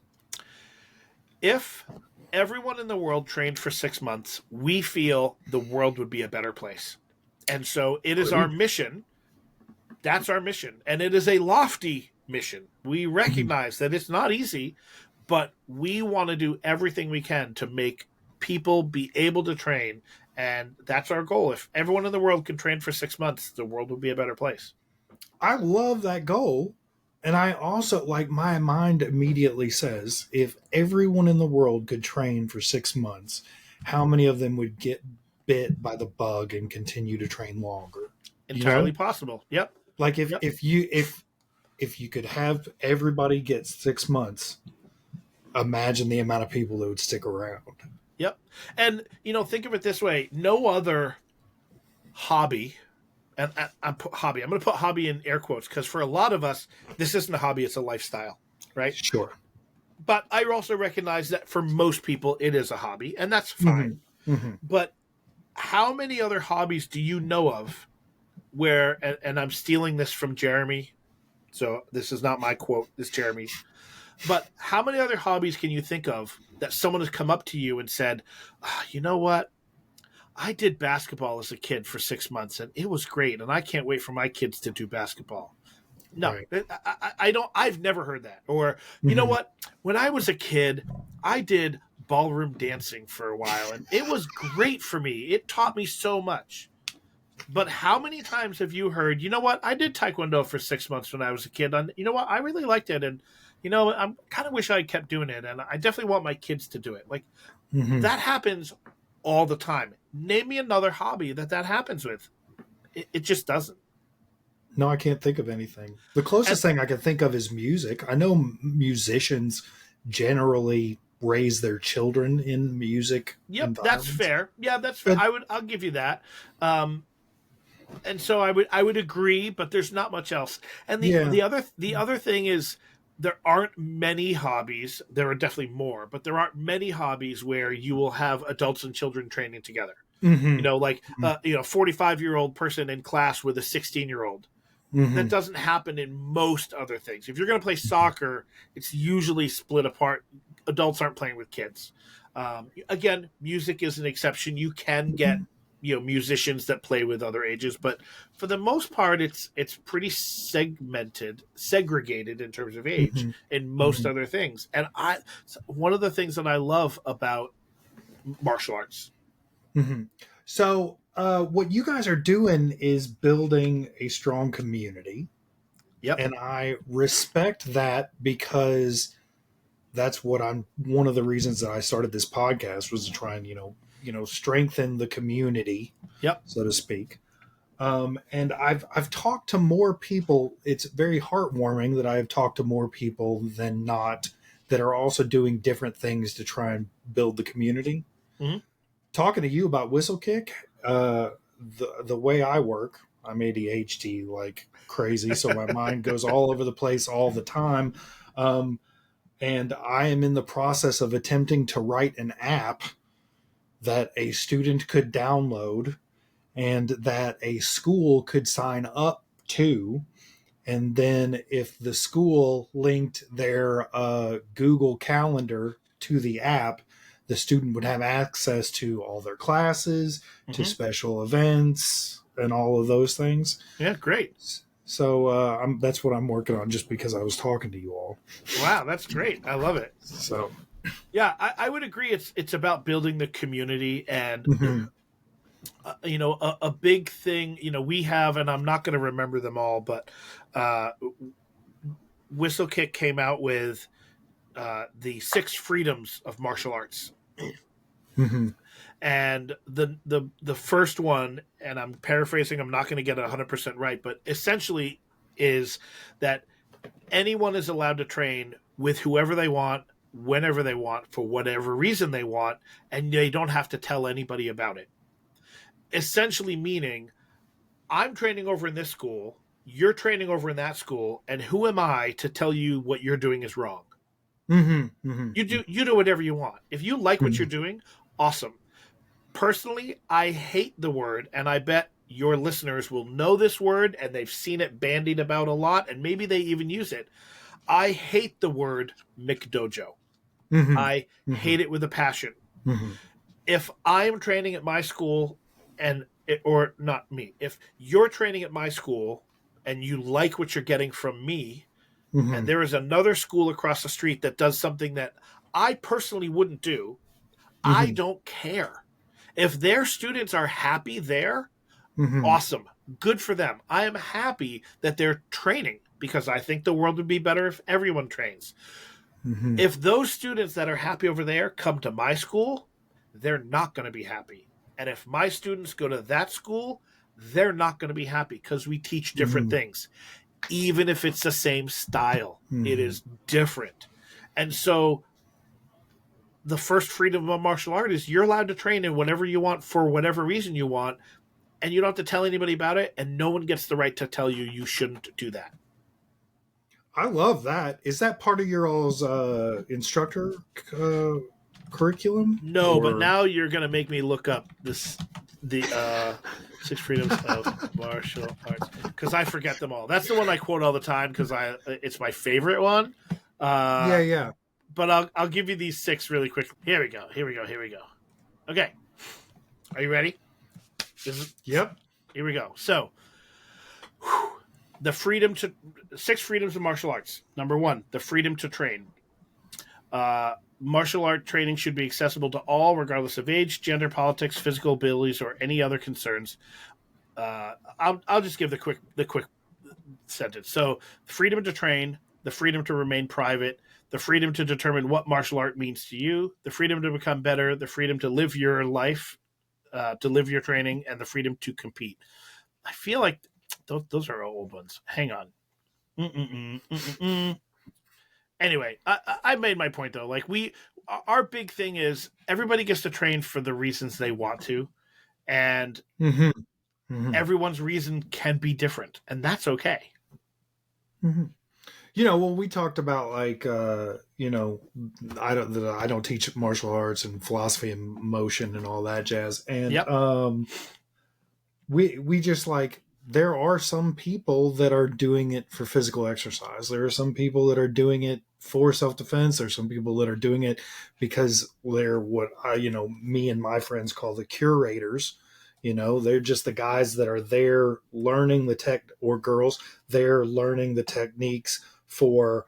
If everyone in the world trained for 6 months, we feel the world would be a better place. And so it is our mission. That's our mission. And it is a lofty mission. We recognize that it's not easy, but we want to do everything we can to make people be able to train. And that's our goal. If everyone in the world can train for 6 months, the world would be a better place. I love that goal. And I also, like, my mind immediately says, if everyone in the world could train for 6 months, how many of them would get bit by the bug and continue to train longer? Entirely possible. Yep. Like, if you could have everybody get 6 months, imagine the amount of people that would stick around. Yep. And, think of it this way. No other hobby, and I'm going to put hobby in air quotes, because for a lot of us, this isn't a hobby, it's a lifestyle, right? Sure. But I also recognize that for most people, it is a hobby, and that's fine. But how many other hobbies do you know of where, and I'm stealing this from Jeremy, so this is not my quote, this is Jeremy's, but how many other hobbies can you think of that someone has come up to you and said, you know what? I did basketball as a kid for 6 months and it was great. And I can't wait for my kids to do basketball. No, right. I don't, I've never heard that. Or, you know what? When I was a kid, I did ballroom dancing for a while and it was great for me. It taught me so much. But how many times have you heard, you know what? I did Taekwondo for 6 months when I was a kid. And you know what? I really liked it. And, I kind of wish I kept doing it. And I definitely want my kids to do it. Like, that happens all the time. Name me another hobby that happens with. It just doesn't. No, I can't think of anything. The closest thing I can think of is music. I know musicians generally raise their children in music. Yep, that's fair. Yeah, that's fair. I'll give you that. And so I would agree, but there's not much else. And the other thing is, there aren't many hobbies. There are definitely more, but there aren't many hobbies where you will have adults and children training together. 45-year-old person in class with a 16-year-old. That doesn't happen in most other things. If you're going to play soccer, it's usually split apart. Adults aren't playing with kids. Again, music is an exception. You can get musicians that play with other ages, but for the most part, it's pretty segregated in terms of age in most other things. And one of the things that I love about martial arts. So what you guys are doing is building a strong community. Yep. And I respect that, because that's what one of the reasons that I started this podcast was to try and, strengthen the community, so to speak. And I've talked to more people. It's very heartwarming that I have talked to more people than not that are also doing different things to try and build the community. Talking to you about Whistlekick, the way I work, I'm ADHD like crazy, so my mind goes all over the place all the time. And I am in the process of attempting to write an app that a student could download and that a school could sign up too. And then if the school linked their Google Calendar to the app, the student would have access to all their classes, to Mm-hmm. special events, and all of those things. Yeah, great. So that's what I'm working on, just because I was talking to you all. Wow, that's great. I love it. So, Yeah, I would agree. It's about building the community, and mhm, a big thing. We have, and I'm not going to remember them all, but uh, Whistlekick came out with the 6 freedoms of martial arts. mhm, And the first one, and I'm paraphrasing, I'm not going to get it 100% right, but essentially is that anyone is allowed to train with whoever they want, whenever they want, for whatever reason they want, and they don't have to tell anybody about it. Essentially meaning, I'm training over in this school, you're training over in that school, and who am I to tell you what you're doing is wrong? mhm, mhm, You do whatever you want. If you like what you're mhm, doing, awesome. Personally, I hate the word, and I bet your listeners will know this word and they've seen it bandied about a lot, and maybe they even use it. I hate the word McDojo. mhm, I hate mhm, it with a passion. mhm, If I'm training at my school, or not me, if you're training at my school and you like what you're getting from me, and mhm, there is another school across the street that does something that I personally wouldn't do, I mhm, don't care. If their students are happy there, mhm, awesome. Good for them. I am happy that they're training because I think the world would be better if everyone trains. mhm, If those students that are happy over there come to my school, they're not going to be happy. And if my students go to that school, they're not going to be happy because we teach different mhm, things. Even if it's the same style, it mhm, is different. And so the first freedom of martial art is you're allowed to train in whatever you want for whatever reason you want, and you don't have to tell anybody about it, and no one gets the right to tell you you shouldn't do that. I love that. Is that part of your all's instructor uh, curriculum? No, but Or now you're gonna make me look up the 6 freedoms of martial arts because I forget them all. That's the one I quote all the time because it's my favorite one. yeah, Uh, yeah. but I'll give you these 6 really quick. Here we go. Here we go. Here we go. Okay, are you ready? This is Yep. Here we go. So, the freedom to 6 freedoms of martial arts. Number 1, the freedom to train. Martial art training should be accessible to all, regardless of age, gender, politics, physical abilities, or any other concerns. I'll just give the quick sentence. So, freedom to train, the freedom to remain private, the freedom to determine what martial art means to you, the freedom to become better, the freedom to live your life, to live your training, and the freedom to compete. I feel like those are old ones. Hang on. Mm-mm-mm, mm-mm-mm. Anyway, I made my point though. Like our big thing is everybody gets to train for the reasons they want to, and Hmm. Hmm. everyone's reason can be different, and that's okay. Hmm. Well, we talked about like, I don't teach martial arts and philosophy and motion and all that jazz, and Yep. we just like there are some people that are doing it for physical exercise. There are some people that are doing it for self defense. There's some people that are doing it because they're what me and my friends call the curators. They're just the guys that are there learning the tech, or girls. They're learning the techniques for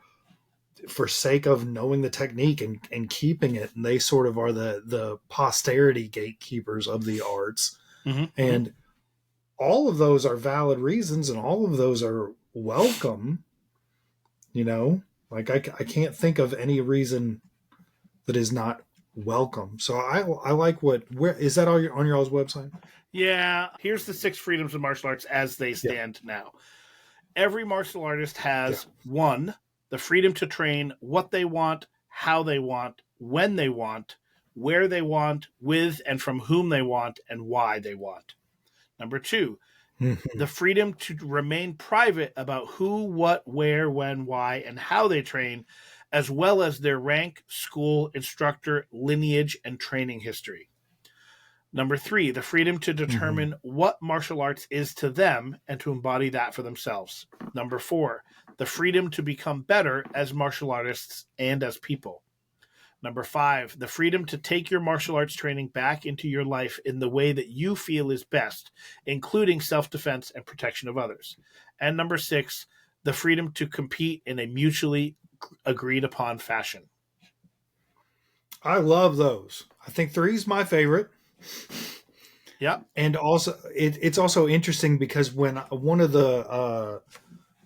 sake of knowing the technique and keeping it. And they sort of are the posterity gatekeepers of the arts. Mm-hmm, mm-hmm. And all of those are valid reasons, and all of those are welcome. Like I can't think of any reason that is not welcome. So I like where is that on your all's website? Yeah. Here's the 6 freedoms of martial arts as they Yeah. stand now. Every martial artist Yeah. has 1, the freedom to train what they want, how they want, when they want, where they want, with and from whom they want, and why they want. Number 2, Mhm. the freedom to remain private about who, what, where, when, why, and how they train, as well as their rank, school, instructor, lineage, and training history. Number 3, the freedom to determine what martial arts is to them and to embody that for themselves. Number 4, the freedom to become better as martial artists and as people. Number 5, the freedom to take your martial arts training back into your life in the way that you feel is best, including self-defense and protection of others. And number 6, the freedom to compete in a mutually agreed upon fashion. I love those. I think 3 is my favorite. Yeah. And also, it's also interesting because when one of the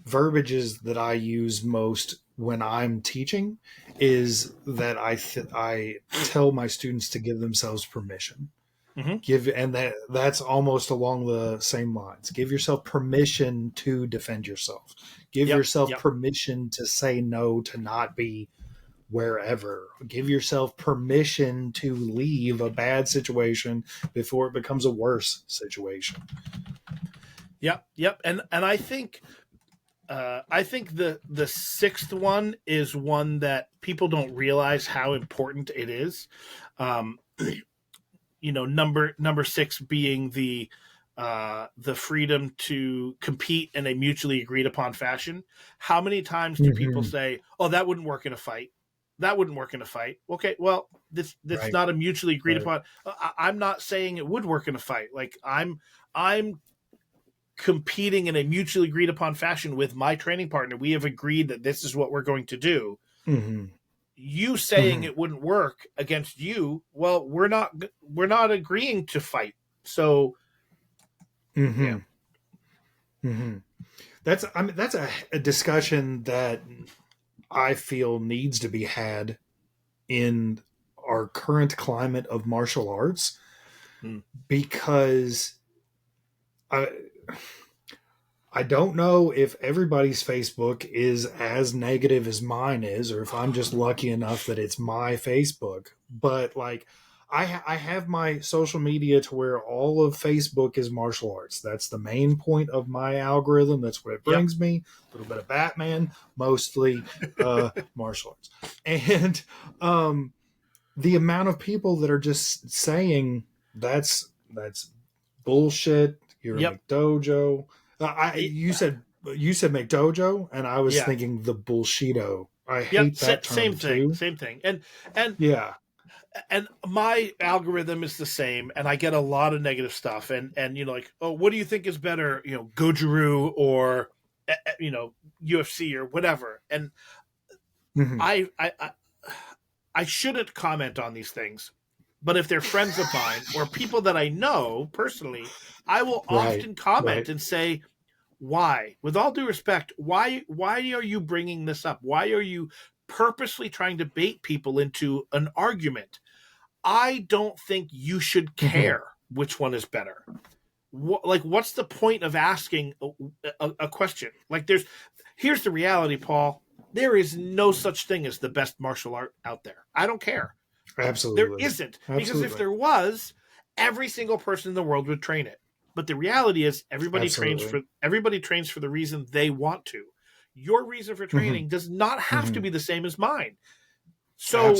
verbiages that I use most when I'm teaching is that I tell my students to give themselves permission. That's almost along the same lines. Give yourself permission to defend yourself. Give yourself permission to say no, to not be wherever. Give yourself permission to leave a bad situation before it becomes a worse situation. Yep. And I think the sixth one is one that people don't realize how important it is. Number 6 being the freedom to compete in a mutually agreed upon fashion. How many times do people say, "Oh, that wouldn't work in a fight"? That wouldn't work in a fight. Okay, well, this Right. not a mutually agreed Right. upon. I'm not saying it would work in a fight. Like I'm competing in a mutually agreed upon fashion with my training partner. We have agreed that this is what we're going to do. You saying it wouldn't work against you, well, we're not agreeing to fight. So that's a discussion that I feel needs to be had in our current climate of martial arts, because I don't know if everybody's Facebook is as negative as mine is, or if I'm just lucky enough that it's my Facebook. But like, I have my social media to where all of Facebook is martial arts. That's the main point of my algorithm. That's what it brings me. A little bit of Batman, mostly martial arts. And the amount of people that are just saying that's bullshit. You're a McDojo. You said McDojo, and I was thinking the bullshito. I hate that term too. Same thing. And yeah. And my algorithm is the same, and I get a lot of negative stuff. And like, oh, what do you think is better, Goju or UFC or whatever? And I shouldn't comment on these things, but if they're friends of mine or people that I know personally, I will often comment and say, why? With all due respect, why are you bringing this up? Why are you purposely trying to bait people into an argument? I don't think you should care which one is better. What's the point of asking a question? Like, here's the reality, Paul. There is no such thing as the best martial art out there. I don't care. Absolutely. There isn't. Because if there was, every single person in the world would train it. But the reality is everybody trains for the reason they want to. Your reason for training does not have to be the same as mine. So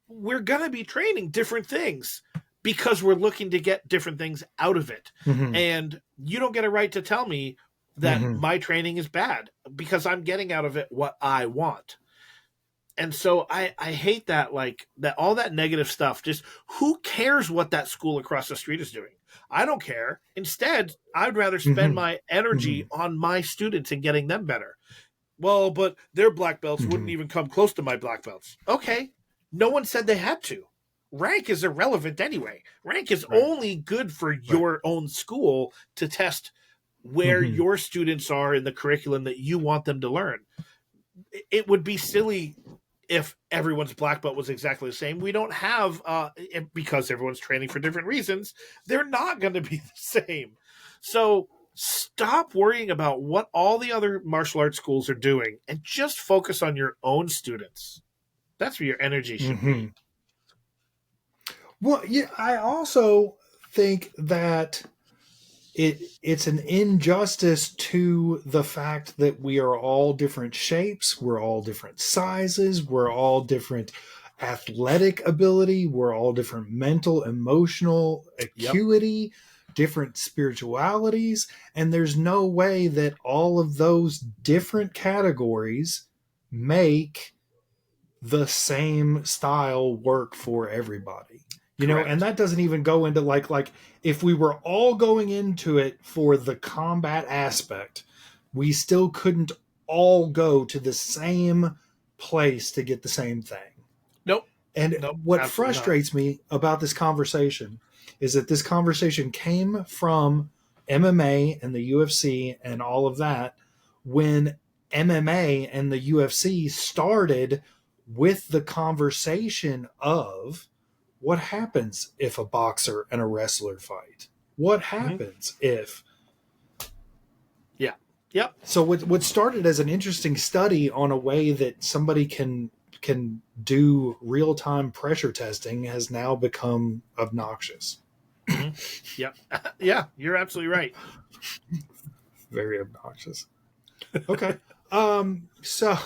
we're going to be training different things because we're looking to get different things out of it. And you don't get a right to tell me that my training is bad because I'm getting out of it what I want. And so I hate that, like, that all that negative stuff. Just who cares what that school across the street is doing? I don't care. Instead, I'd rather spend my energy on my students and getting them better. Well, but their black belts wouldn't even come close to my black belts. Okay. No one said they had to. Rank is irrelevant anyway. Rank is only good for your own school to test where your students are in the curriculum that you want them to learn. It would be silly if everyone's black belt was exactly the same. We don't have, because everyone's training for different reasons, they're not going to be the same. So stop worrying about what all the other martial arts schools are doing and just focus on your own students. That's where your energy should be. Well, yeah, I also think that it's an injustice to the fact that we are all different shapes, we're all different sizes, we're all different athletic ability. We're all different mental, emotional acuity, different spiritualities. And there's no way that all of those different categories make the same style work for everybody. You know, and Correct. that doesn't even go into like if we were all going into it for the combat aspect, we still couldn't all go to the same place to get the same thing. Nope. And Nope. what Absolutely not. frustrates me about this conversation is that this conversation came from MMA and the UFC and all of that when MMA and the UFC started with the conversation of what happens if a boxer and a wrestler fight? What Mm-hmm. happens if? Yeah. Yep. So what started as an interesting study on a way that somebody can do real-time pressure testing has now become obnoxious. Mm-hmm. Yep. Yeah. You're absolutely right. Very obnoxious. Okay. So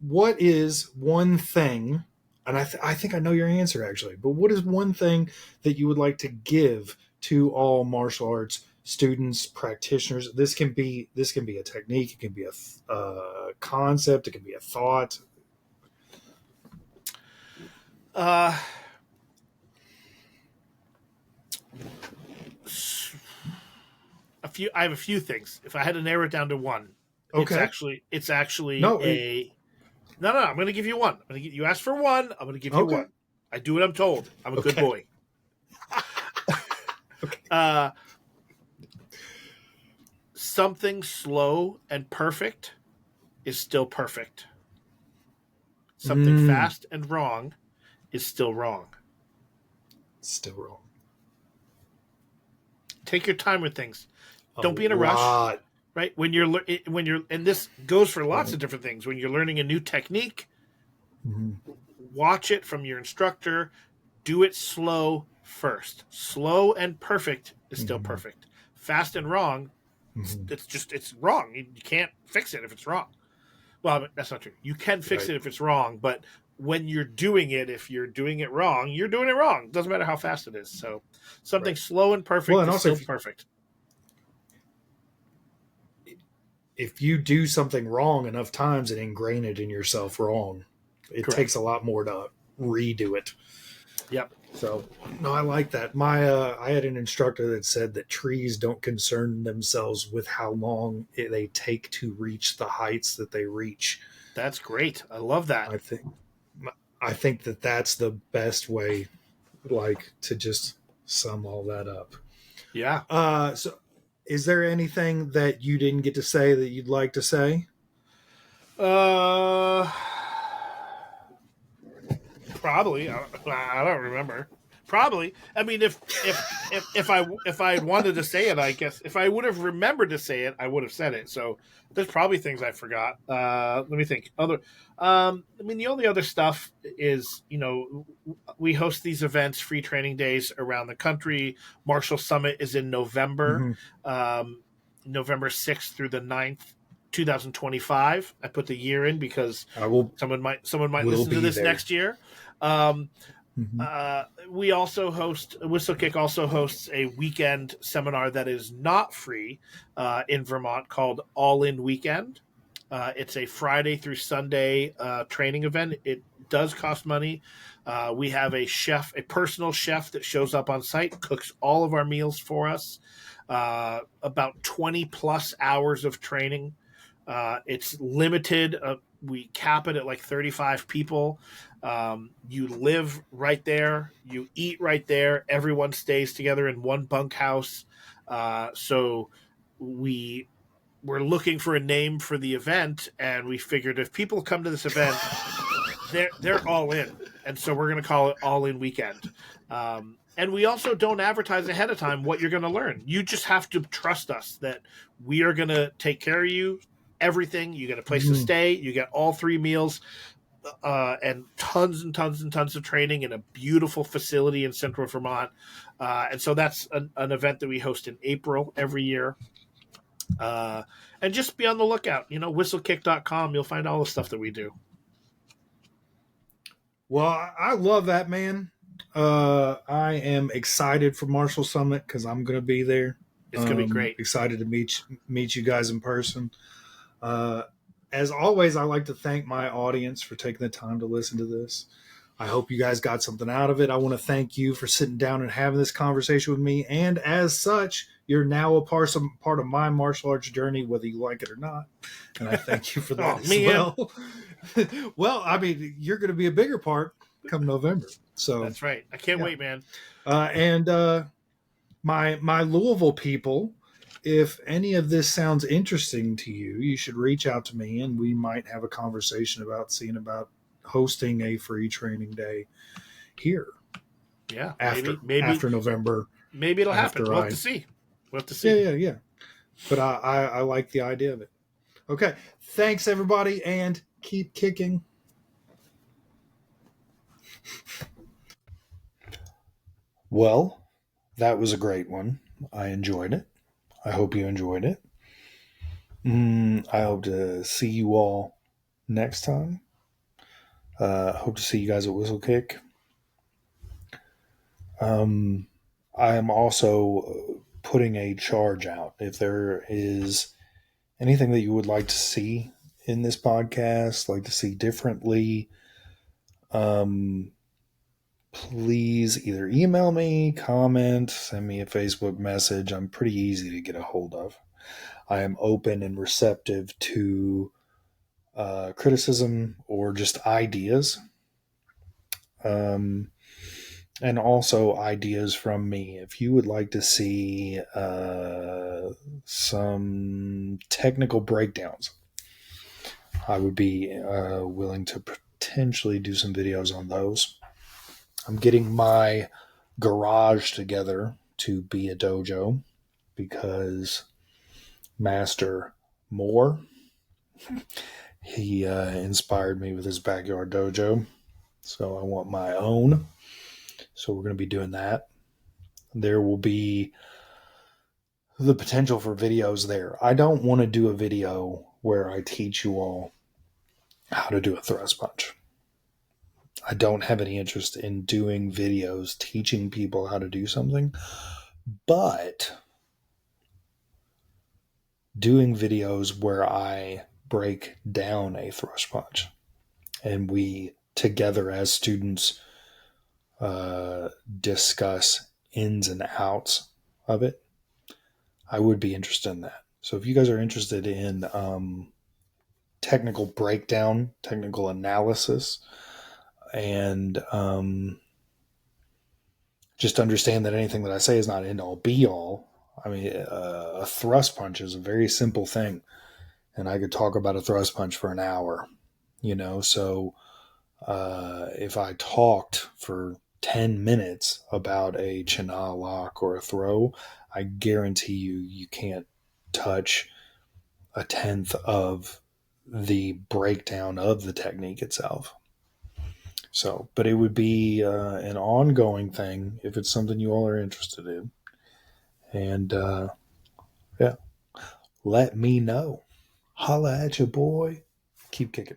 what is one thing, and I think I know your answer actually, but what is one thing that you would like to give to all martial arts students, practitioners? This can be a technique, it can be a concept, it can be a thought. Uh, I have a few things. If I had to narrow it down to one, Okay. it's actually No, no. I'm going to give you one. You asked for one. I'm going to give you okay. one. I do what I'm told. I'm a good Okay. boy. Okay. Something slow and perfect is still perfect. Something fast and wrong is still wrong. Still wrong. Take your time with things. Don't be in a rush. Right? When you're and this goes for lots of different things. When you're learning a new technique, watch it from your instructor. Do it slow first. Slow and perfect is still perfect. Fast and wrong, it's wrong. You can't fix it if it's wrong. Well, that's not true. You can fix it if it's wrong, but when you're doing it, if you're doing it wrong, you're doing it wrong. It doesn't matter how fast it is. So something slow and perfect and is also still perfect. If you do something wrong enough times and ingrain it in yourself wrong, it Correct. takes a lot more to redo it. Yep. So, no, I like that. I had an instructor that said that trees don't concern themselves with how long they take to reach the heights that they reach. That's great. I love that. I think that that's the best way, like, to just sum all that up. Yeah. So, is there anything that you didn't get to say that you'd like to say? Probably. I don't remember. Probably. I mean, if I wanted to say it, I guess if I would have remembered to say it, I would have said it. So there's probably things I forgot. Let me think. I mean, the only other stuff is, we host these events, free training days around the country. Marshall Summit is in November, November 6th through the 9th. 2025. I put the year in because someone might listen to this next year. We also Whistlekick also hosts a weekend seminar that is not free in Vermont called All In Weekend. It's a Friday through Sunday training event. It does cost money. We have a personal chef that shows up on site, cooks all of our meals for us. About 20 plus hours of training. It's limited. We cap it at like 35 people. You live right there. You eat right there. Everyone stays together in one bunkhouse. So we're looking for a name for the event, and we figured if people come to this event, they're all in. And so we're going to call it All In Weekend. And we also don't advertise ahead of time what you're going to learn. You just have to trust us that we are going to take care of you. Everything. You get a place to stay. You get all 3 meals, and tons and tons and tons of training in a beautiful facility in Central Vermont. And so that's an event that we host in April every year. And just be on the lookout. Whistlekick.com. You'll find all the stuff that we do. Well, I love that, man. I am excited for Marshall Summit because I'm going to be there. It's going to be great. Excited to meet you guys in person. As always, I like to thank my audience for taking the time to listen to this. I hope you guys got something out of it. I want to thank you for sitting down and having this conversation with me. And as such, you're now a part of my martial arts journey, whether you like it or not. And I thank you for that as well. Well, I mean, you're going to be a bigger part come November. So that's right. I can't wait, man. And my Louisville people, if any of this sounds interesting to you, you should reach out to me, and we might have a conversation about seeing about hosting a free training day here. Yeah, maybe after November. Maybe it'll happen. We'll have to see. Yeah. But I like the idea of it. Okay, thanks everybody, and keep kicking. Well, that was a great one. I enjoyed it. I hope you enjoyed it. I hope to see you all next time. Hope to see you guys at Whistlekick. I am also putting a charge out. If there is anything that you would like to see in this podcast, like to see differently, please either email me, comment, send me a Facebook message. I'm pretty easy to get a hold of. I am open and receptive to criticism or just ideas. And also ideas from me. If you would like to see some technical breakdowns, I would be willing to potentially do some videos on those. I'm getting my garage together to be a dojo because Master Moore, he inspired me with his backyard dojo. So I want my own. So we're going to be doing that. There will be the potential for videos there. I don't want to do a video where I teach you all how to do a thrust punch. I don't have any interest in doing videos teaching people how to do something, but doing videos where I break down a thrust punch and we together as students discuss ins and outs of it, I would be interested in that. So if you guys are interested in technical breakdown, technical analysis, and just understand that anything that I say is not end all be all. I mean, a thrust punch is a very simple thing, and I could talk about a thrust punch for an hour, so if I talked for 10 minutes about a China lock or a throw, I guarantee you can't touch a tenth of the breakdown of the technique itself. So, but it would be an ongoing thing if it's something you all are interested in. And yeah, let me know. Holla at you, boy. Keep kicking.